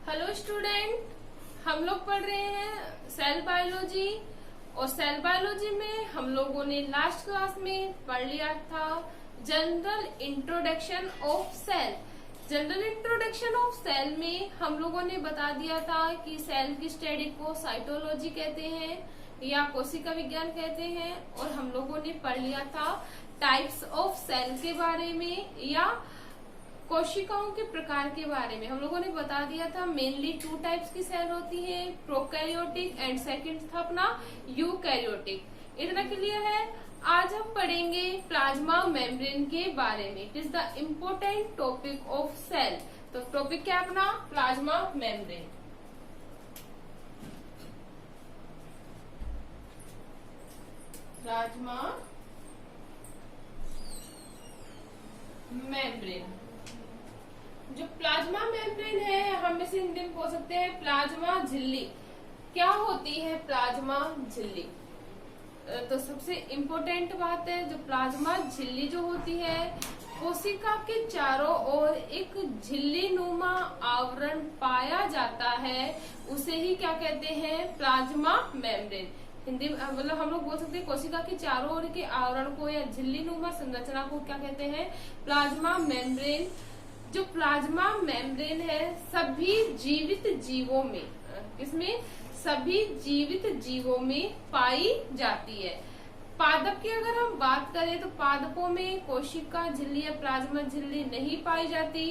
Hello student, हम लोग पढ़ रहे हैं सेल बायोलॉजी। और सेल बायोलॉजी में हम लोगों ने लास्ट क्लास में पढ़ लिया था general introduction of cell. General introduction of cell में हम लोगों ने बता दिया था कि सेल की स्टडी को साइटोलॉजी कहते हैं या कोशिका विज्ञान कहते हैं। और हम लोगों ने पढ़ लिया था टाइप्स ऑफ सेल के बारे में या कोशिकाओं के प्रकार के बारे में। हम लोगों ने बता दिया था मेनली 2 टाइप्स की सेल होती है, प्रोकैरियोटिक एंड सेकंड था अपना यूकैरियोटिक। इतना क्लियर है। आज हम पढ़ेंगे प्लाज्मा मेम्ब्रेन के बारे में। It is the important topic of cell. तो टॉपिक क्या अपना प्लाज्मा मेम्ब्रेन। प्लाज्मा मेम्ब्रेन, जो प्लाज्मा मेम्ब्रेन है हम इसे हिंदी में बोल सकते हैं प्लाज्मा झिल्ली। क्या होती है प्लाज्मा झिल्ली? तो सबसे इम्पोर्टेंट बात है, जो प्लाज्मा झिल्ली जो होती है कोशिका के चारों ओर एक झिल्ली नुमा आवरण पाया जाता है, उसे ही क्या कहते हैं प्लाज्मा मेम्ब्रेन। हिंदी मतलब हम लोग बोल सकते हैं कोशिका के चारों ओर के आवरण को या झिल्ली नुमा संरचना को क्या कहते हैं प्लाज्मा मेम्ब्रेन। जो प्लाज्मा मेम्ब्रेन है सभी जीवित जीवों में, इसमें सभी जीवित जीवों में पाई जाती है। पादप की अगर हम बात करें तो पादपों में कोशिका झिल्ली या प्लाज्मा झिल्ली नहीं पाई जाती।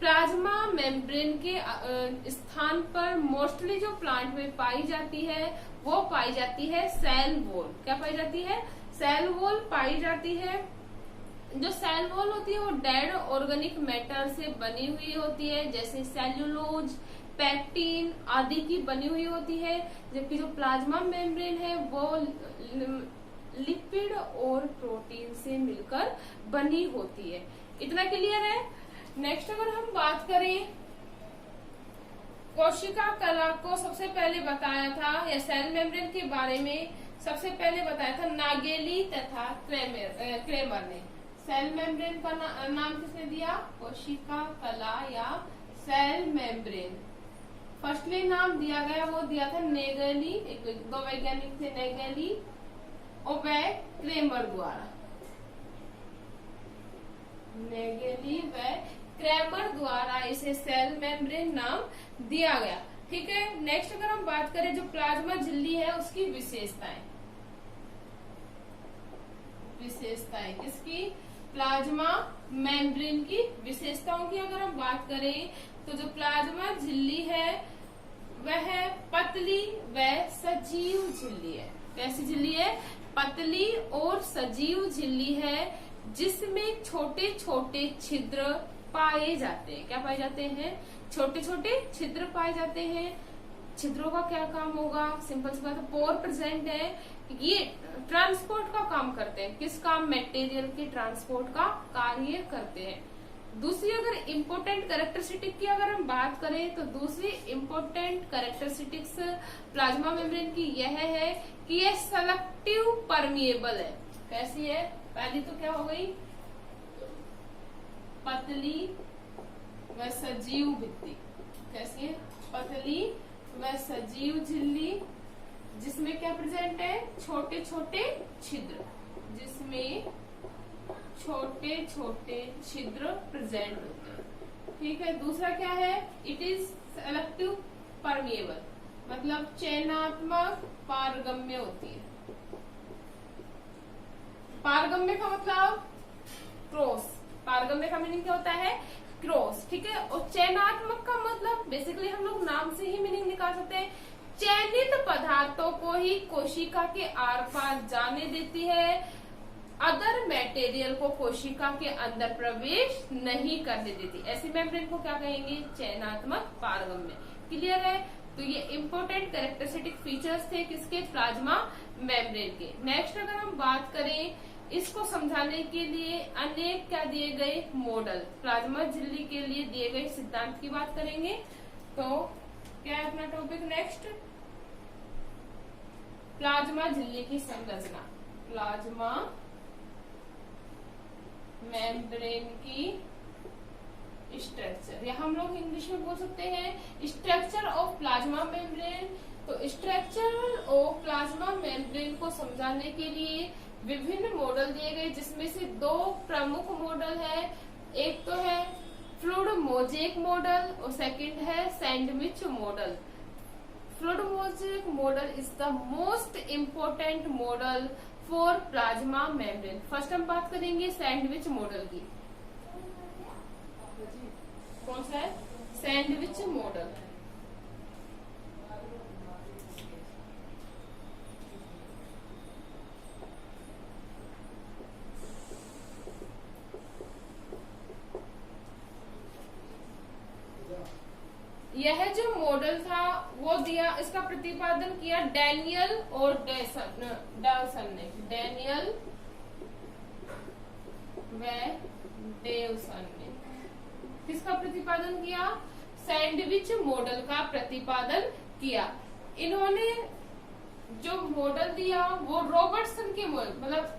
प्लाज्मा मेम्ब्रेन के स्थान पर मोस्टली जो प्लांट में पाई जाती है वो पाई जाती है सेल वॉल। क्या पाई जाती है? सेल वॉल पाई जाती है। जो सेल वॉल होती है वो डेड ऑर्गेनिक मैटर से बनी हुई होती है, जैसे सेल्यूलोज, पैक्टिन आदि की बनी हुई होती है। जबकि जो प्लाज्मा मेम्ब्रेन है वो लिपिड और प्रोटीन से मिलकर बनी होती है। इतना क्लियर है। नेक्स्ट अगर हम बात करें कोशिका कला को सबसे पहले बताया था या सेल मेम्ब्रेन के बारे में सबसे पहले बताया था नागेली तथा क्रेमर ने। सेल मेम्ब्रेन का नाम किसने दिया? कोशिका कला या सेल मेम्ब्रेन। फर्स्टली नाम दिया गया वो दिया था नेगेली, दो वैज्ञानिक थे नेगेली और वे क्रेमर द्वारा। नेगेली व क्रेमर द्वारा इसे सेल मेम्ब्रेन नाम दिया गया। ठीक है। नेक्स्ट अगर हम बात करें जो प्लाज्मा झिल्ली है उसकी विशेषताएं। किसकी? प्लाज्मा मेम्ब्रेन की विशेषताओं की अगर हम बात करें तो जो प्लाज्मा झिल्ली है वह पतली व सजीव झिल्ली है। कैसी झिल्ली है? पतली और सजीव झिल्ली है, जिसमें छोटे छोटे छिद्र पाए जाते हैं। क्या पाए जाते हैं? छोटे छोटे छिद्र पाए जाते हैं। छिद्रों का क्या काम होगा? सिंपल सी बात है, पोर प्रेजेंट है, ये ट्रांसपोर्ट का काम करते हैं। किस काम? मटेरियल के ट्रांसपोर्ट का कार्य करते हैं। दूसरी अगर इम्पोर्टेंट कैरेक्टरिस्टिक की अगर हम बात करें तो दूसरी इम्पोर्टेंट कैरेक्टरिस्टिक्स प्लाज्मा मेम्ब्रेन की यह है कि ये सेलेक्टिव परमिएबल है। कैसी है? पहली तो क्या हो गई? पतली व सजीव भित्ति। कैसी है? पतली व सजीव झिल्ली, जिसमें क्या प्रेजेंट है? छोटे छोटे छिद्र, जिसमें छोटे छोटे छिद्र प्रेजेंट होते हैं। ठीक है। दूसरा क्या है? इट इज सेलेक्टिव परमिएबल, मतलब चयनात्मक पारगम्य होती है। पारगम्य का मतलब क्रॉस। पारगम्य का मीनिंग क्या होता है? क्रॉस। ठीक है। और चयनात्मक का मतलब बेसिकली हम लोग नाम से ही मीनिंग निकाल सकते हैं, चयनित पदार्थों को ही कोशिका के आर पार जाने देती है, अदर मटेरियल को कोशिका के अंदर प्रवेश नहीं करने देती। ऐसी मेम्ब्रेन को क्या कहेंगे? चयनात्मक पारगम्य। क्लियर है। तो ये इंपॉर्टेंट कैरेक्टरिस्टिक फीचर्स थे किसके? प्लाज्मा मेम्ब्रेन के। नेक्स्ट अगर हम बात करें इसको समझाने के लिए अनेक क्या दिए गए मॉडल, प्लाज्मा झिल्ली के लिए दिए गए सिद्धांत की बात करेंगे। तो क्या है अपना टॉपिक नेक्स्ट? प्लाज्मा झिल्ली की संरचना। प्लाज्मा मेम्ब्रेन की स्ट्रक्चर, या हम लोग इंग्लिश में बोल सकते हैं स्ट्रक्चर ऑफ प्लाज्मा मेम्ब्रेन। तो स्ट्रक्चर ऑफ प्लाज्मा मेम्ब्रेन को समझाने के लिए विभिन्न मॉडल दिए गए, जिसमें से दो प्रमुख मॉडल है। एक तो है फ्लूइड मोजेक मॉडल और सेकंड है sandwich model. Fluid mosaic model is the most important model for plasma membrane. First हम बात करेंगे सैंडविच मॉडल की। कौन सा है? Sandwich model. यह जो मॉडल था वो दिया, इसका प्रतिपादन किया डैनियल और डेवसन ने। डैनियल व डेवसन ने किसका प्रतिपादन किया? सैंडविच मॉडल का प्रतिपादन किया। इन्होंने जो मॉडल दिया वो रॉबर्टसन के मॉडल, मतलब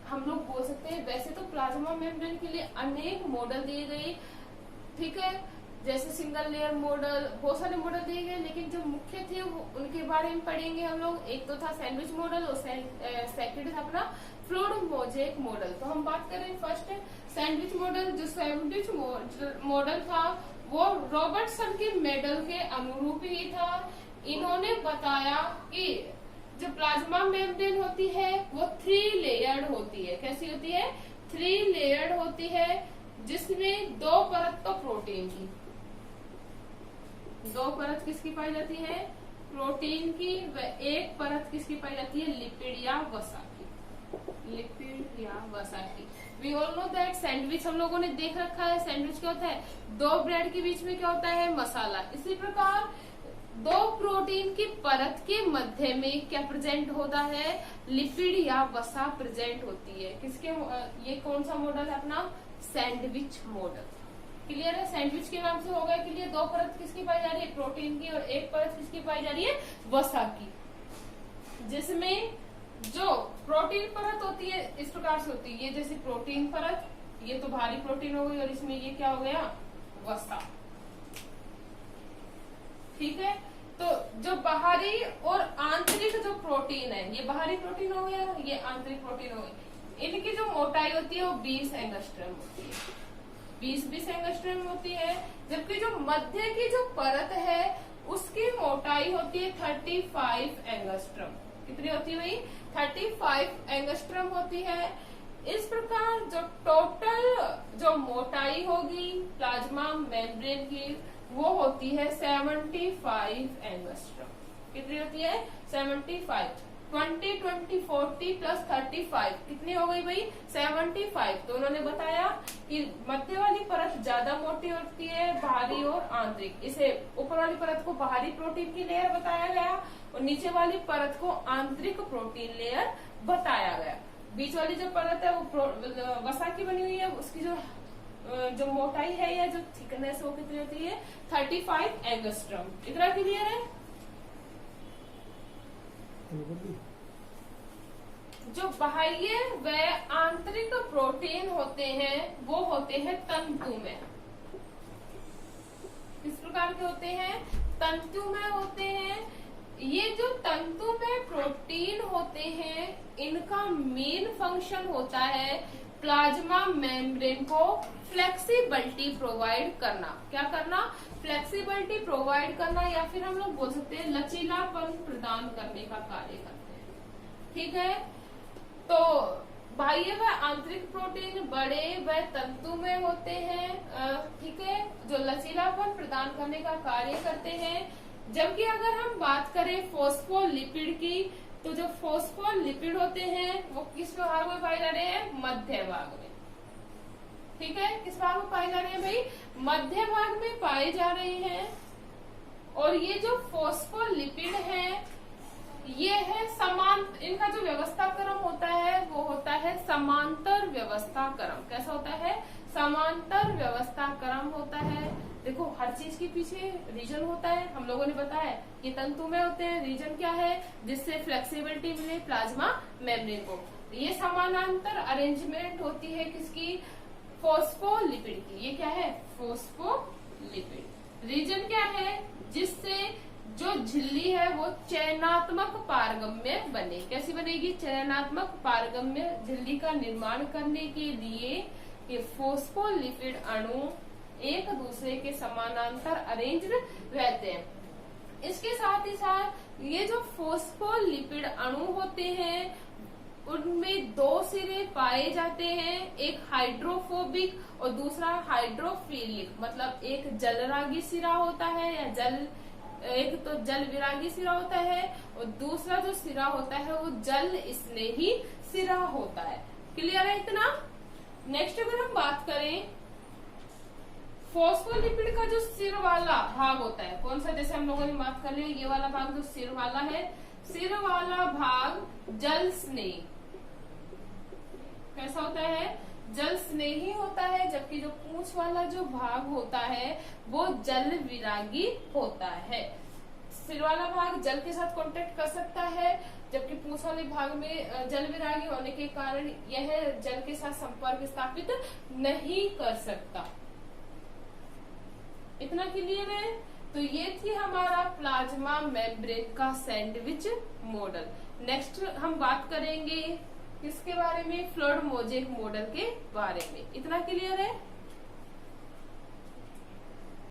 हम लोग बोल सकते हैं वैसे तो प्लाज्मा मेम्ब्रेन के लिए अनेक मॉडल दिए गए, ठीक है, जैसे सिंगल लेयर मॉडल, बहुत सारे मॉडल दिए गए, लेकिन जो मुख्य थे वो उनके बारे में पढ़ेंगे हम लोग। एक तो था सैंडविच मॉडल और सेकंड था अपना फ्लूइड मोजेक मॉडल। तो हम बात करें फर्स्ट सैंडविच मॉडल। जो सैंडविच मॉडल था वो रॉबर्टसन के मॉडल के अनुरूप ही था। इन्होंने बताया कि जो प्लाज्मा मेम्ब्रेन होती है वो 3 लेयर्ड होती है। कैसी होती है? 3 लेयर्ड होती है, जिसमें 2 परत तो प्रोटीन की, 2 परत किसकी पाई जाती है? प्रोटीन की, व 1 परत किसकी पाई जाती है? लिपिड या वसा की। लिपिड या वसा की। We all know that sandwich हम लोगों ने देख रखा है। सैंडविच क्या होता है? 2 ब्रेड के बीच में क्या होता है? मसाला। इसी प्रकार 2 प्रोटीन की परत के मध्य में क्या प्रेजेंट होता है? लिपिड या वसा प्रेजेंट होती है। किसके? ये कौन सा मॉडल है अपना? Sandwich model. क्लियर है? सैंडविच के नाम से हो गया क्लियर। 2 परत किसकी पाई जा रही है? प्रोटीन की, और 1 परत किसकी पाई जा रही है? वसा की। जिसमें जो प्रोटीन परत होती है इस प्रकार से होती है, ये जैसे प्रोटीन परत, ये तो भारी प्रोटीन हो गई, और इसमें ये क्या हो गया? वसा। ठीक है, तो जो बाहरी और आंतरिक जो प्रोटीन है, ये बाहरी प्रोटीन हो गया, ये आंतरिक प्रोटीन हो गई। इनकी जो मोटाई होती है वो 20 एंगस्ट्रम होती है, 20 एंगस्ट्रम होती है। जबकि जो मध्य की जो परत है उसकी मोटाई होती है 35 एंगस्ट्रम। कितनी होती है भाई? 35 एंगस्ट्रम होती है। इस प्रकार जो टोटल जो मोटाई होगी प्लाज्मा मेम्ब्रेन की वो होती है 75 एंगस्ट्रम। कितनी होती है? 75। 20, 20, 40 प्लस 35 कितनी हो गई भाई? 75। तो उन्होंने बताया कि मध्य वाली परत ज्यादा मोटी होती है, बाहरी और आंतरिक। इसे ऊपर वाली परत को बाहरी प्रोटीन की लेयर बताया गया और नीचे वाली परत को आंतरिक प्रोटीन लेयर बताया गया। बीच वाली जो परत है वो वसा की बनी हुई है, उसकी जो मोटाई है या जो थिकनेस वो कितनी होती है? 35 एंगस्ट्रम। इतना क्लियर है? जो बाह्य व आंतरिक प्रोटीन होते हैं वो होते हैं तंतुमय। किस प्रकार के होते हैं? तंतुमय होते हैं। ये जो तंतुमय प्रोटीन होते हैं इनका मेन फंक्शन होता है प्लाज्मा मेम्ब्रेन को फ्लेक्सिबिलिटी प्रोवाइड करना। क्या करना? फ्लेक्सिबिलिटी प्रोवाइड करना, या फिर हम लोग बोल सकते हैं लचीलापन प्रदान करने का कार्य करते हैं। ठीक है, तो बाह्य व आंतरिक प्रोटीन बड़े व तंतुमय होते हैं, ठीक है, जो लचीलापन प्रदान करने का कार्य करते हैं। जबकि अगर हम बात करें फॉस्फोलिपिड की, तो जो फॉस्फोलिपिड होते हैं वो किस भाग में पाए जा रहे हैं? मध्य भाग में। ठीक है, किस भाग में पाए जा रहे हैं भाई? मध्य भाग में पाए जा रहे हैं। और ये जो फॉस्फोलिपिड है ये है समान, इनका जो व्यवस्था क्रम होता है वो होता है समांतर व्यवस्था क्रम। कैसा होता है? समांतर व्यवस्था क्रम होता है। देखो हर चीज के पीछे रीजन होता है, हम लोगों ने बताया कि तंतुमय होते हैं। रीजन क्या है? जिससे फ्लेक्सिबिलिटी मिले प्लाज्मा मेम्ब्रेन को। ये समानांतर अरेंजमेंट होती है किसकी? फोस्फोलिपिड की। ये क्या है? फोस्फोलिपिड। रीजन क्या है? जिससे जो झिल्ली है वो चयनात्मक पारगम्य बने। कैसी बनेगी? चयनात्मक पारगम्य झिल्ली का निर्माण करने के लिए ये फोस्फोलिपिड अणु एक दूसरे के समानांतर अरेंज्ड रहते हैं। इसके साथ ही साथ ये जो फोस्फोलिपिड अणु होते हैं उनमें दो सिरे पाए जाते हैं, एक हाइड्रोफोबिक और दूसरा हाइड्रोफिलिक। मतलब एक जलरागी सिरा होता है या एक तो जल विरागी सिरा होता है और दूसरा जो सिरा होता है वो जल स्नेही सिरा होता है। क्लियर है इतना? नेक्स्ट अगर हम बात करें फोस्फोलिपिड का जो सिर वाला भाग होता है, कौन सा? जैसे हम लोगों ने बात कर लिया ये वाला भाग जो सिर वाला है, सिर वाला भाग जल स्नेही कैसा होता है? जल स्नेही होता है, जबकि जो पूंछ वाला जो भाग होता है वो जल विरागी होता है। सिर वाला भाग जल के साथ कांटेक्ट कर सकता है, जबकि पूंछ वाले भाग में जल विरागी होने के कारण यह जल के साथ संपर्क स्थापित नहीं कर सकता। इतना क्लियर है? तो ये थी हमारा प्लाज्मा मेम्ब्रेन का सैंडविच मॉडल। नेक्स्ट हम बात करेंगे किसके बारे में? फ्लूइड मोज़ेक मॉडल के बारे में। इतना क्लियर है?